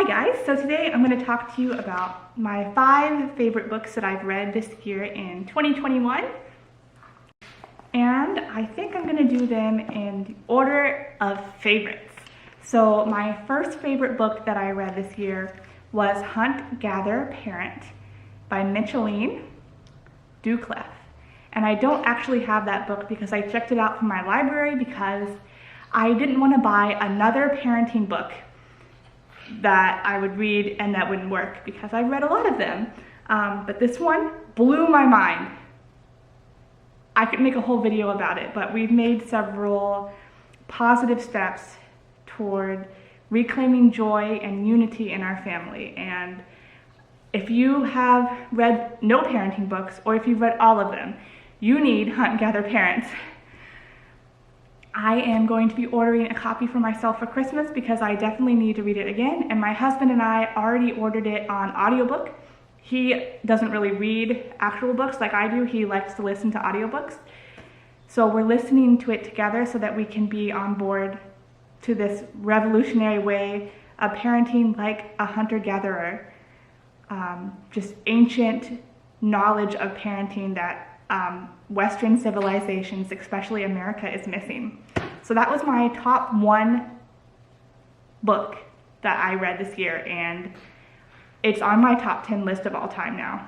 Hi guys, so today I'm going to talk to you about my 5 favorite books that I've read this year in 2021. And I think I'm going to do them in the order of favorites. So my first favorite book that I read this year was Hunt, Gather, Parent by Micheline Doucleff. And I don't actually have that book because I checked it out from my library because I didn't want to buy another parenting book that I would read and that wouldn't work because I've read a lot of them. But this one blew my mind. I could make a whole video about it, but we've made several positive steps toward reclaiming joy and unity in our family. And if you have read no parenting books, or if you've read all of them, you need Hunt, Gather, Parent. I am going to be ordering a copy for myself for Christmas because I definitely need to read it again, and my husband and I already ordered it on audiobook. He doesn't really read actual books like I do. He likes to listen to audiobooks. So we're listening to it together so that we can be on board to this revolutionary way of parenting like a hunter-gatherer. Just ancient knowledge of parenting that Western civilizations, especially America, is missing. So that was my top 1 book that I read this year, and it's on my top 10 list of all time now.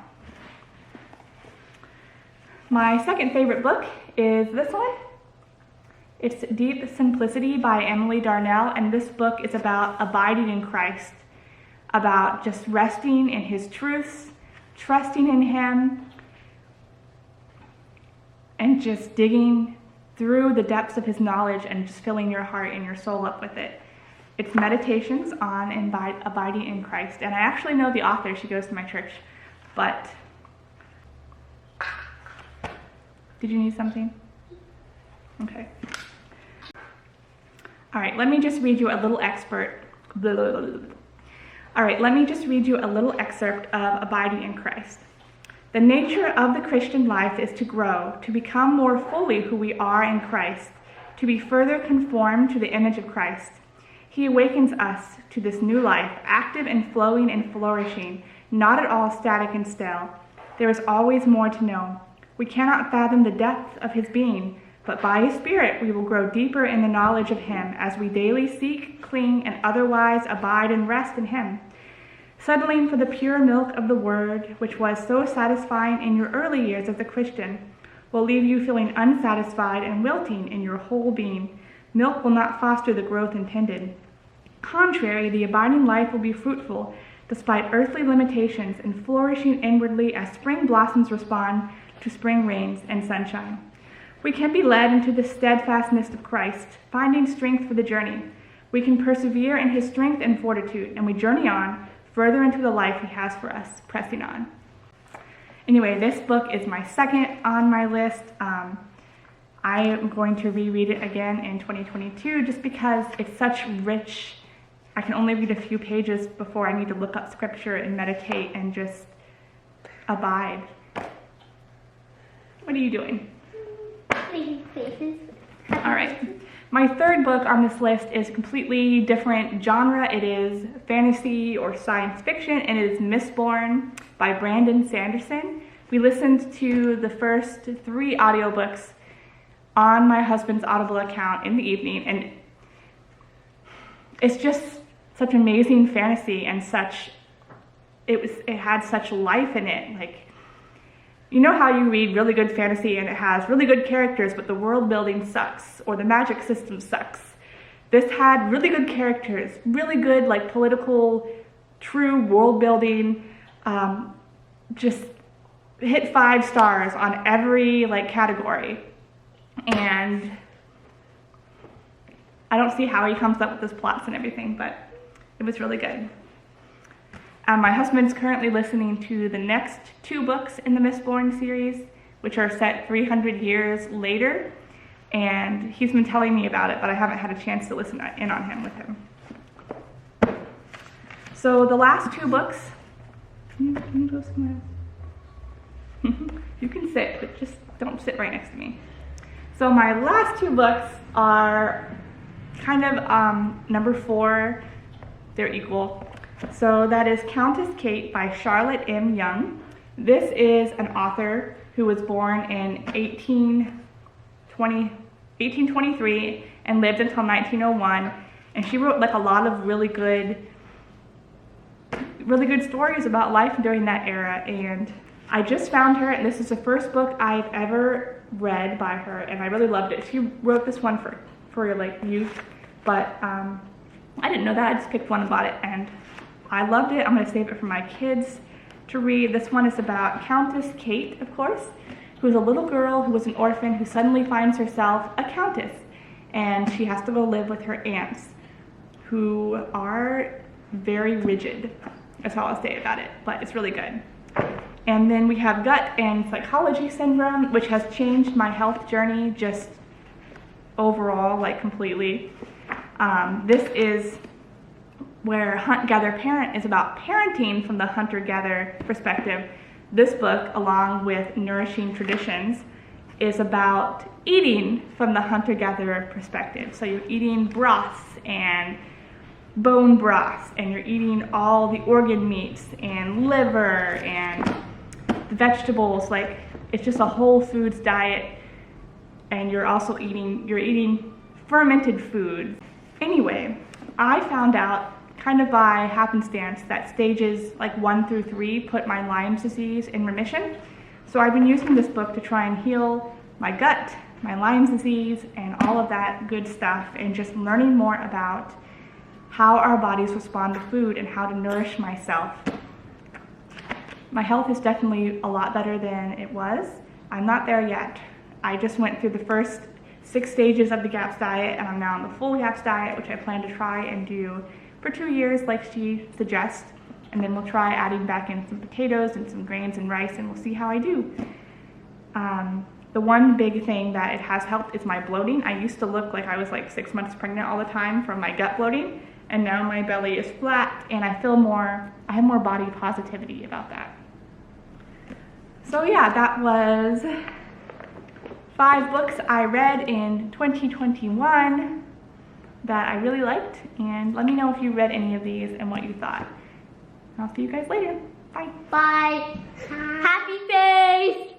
My second favorite book is this one. It's Deep Simplicity by Emily Darnell, and this book is about abiding in Christ, about just resting in His truths, trusting in Him, and just digging through the depths of His knowledge and just filling your heart and your soul up with it. It's meditations on abiding in Christ. And I actually know the author. She goes to my church. But did you need something? Okay. All right, let me just read you a little excerpt. All right, let me just read you a little excerpt of Abiding in Christ. The nature of the Christian life is to grow, to become more fully who we are in Christ, to be further conformed to the image of Christ. He awakens us to this new life, active and flowing and flourishing, not at all static and stale. There is always more to know. We cannot fathom the depth of His being, but by His Spirit we will grow deeper in the knowledge of Him as we daily seek, cling, and otherwise abide and rest in Him. Settling for the pure milk of the Word, which was so satisfying in your early years as a Christian, will leave you feeling unsatisfied and wilting in your whole being. Milk will not foster the growth intended. Contrary, the abiding life will be fruitful, despite earthly limitations, and flourishing inwardly as spring blossoms respond to spring rains and sunshine. We can be led into the steadfastness of Christ, finding strength for the journey. We can persevere in His strength and fortitude, and we journey on, further into the life He has for us, pressing on. Anyway, this book is my second on my list. I am going to reread it again in 2022 just because it's such rich. I can only read a few pages before I need to look up scripture and meditate and just abide. What are you doing? Making faces. All right. My third book on this list is a completely different genre. It is fantasy or science fiction, and it is Mistborn by Brandon Sanderson. We listened to the first 3 audiobooks on my husband's Audible account in the evening, and it's just such amazing fantasy and it had such life in it. Like, you know how you read really good fantasy and it has really good characters, but the world building sucks, or the magic system sucks. This had really good characters, really good like political, true world building, just hit 5 stars on every like category. And I don't see how he comes up with his plots and everything, but it was really good. My husband's currently listening to the next 2 books in the Mistborn series, which are set 300 years later, and he's been telling me about it, but I haven't had a chance to listen in on him with him. So the last 2 books, can you go somewhere else? You can sit, but just don't sit right next to me. So my last 2 books are kind of number 4, they're equal. So that is Countess Kate by Charlotte M. Young. This is an author who was born in 1823 and lived until 1901. And she wrote like a lot of really good stories about life during that era. And I just found her, and this is the first book I've ever read by her, and I really loved it. She wrote this one for like youth, but I didn't know that. I just picked one and bought it, and I loved it. I'm going to save it for my kids to read. This one is about Countess Kate, of course, who's a little girl who was an orphan who suddenly finds herself a countess, and she has to go live with her aunts, who are very rigid. That's all I'll say about it, but it's really good. And then we have gut and psychology syndrome, which has changed my health journey just overall, like completely. This is where Hunt, Gather, Parent is about parenting from the hunter-gatherer perspective. This book, along with Nourishing Traditions, is about eating from the hunter-gatherer perspective. So you're eating broths and bone broths, and you're eating all the organ meats and liver and the vegetables. Like, it's just a whole foods diet, and you're also eating fermented foods. Anyway, I found out kind of by happenstance that stages like 1 through 3 put my Lyme's disease in remission. So I've been using this book to try and heal my gut, my Lyme's disease, and all of that good stuff, and just learning more about how our bodies respond to food and how to nourish myself. My health is definitely a lot better than it was. I'm not there yet. I just went through the first 6 stages of the GAPS diet, and I'm now on the full GAPS diet, which I plan to try and do for 2 years like she suggests. And then we'll try adding back in some potatoes and some grains and rice, and we'll see how I do. The one big thing that it has helped is my bloating. I used to look like I was like 6 months pregnant all the time from my gut bloating, and now my belly is flat, and I have more body positivity about that. So yeah, that was 5 books I read in 2021 that I really liked, and let me know if you read any of these and what you thought. I'll see you guys later. Bye. Bye. Happy face.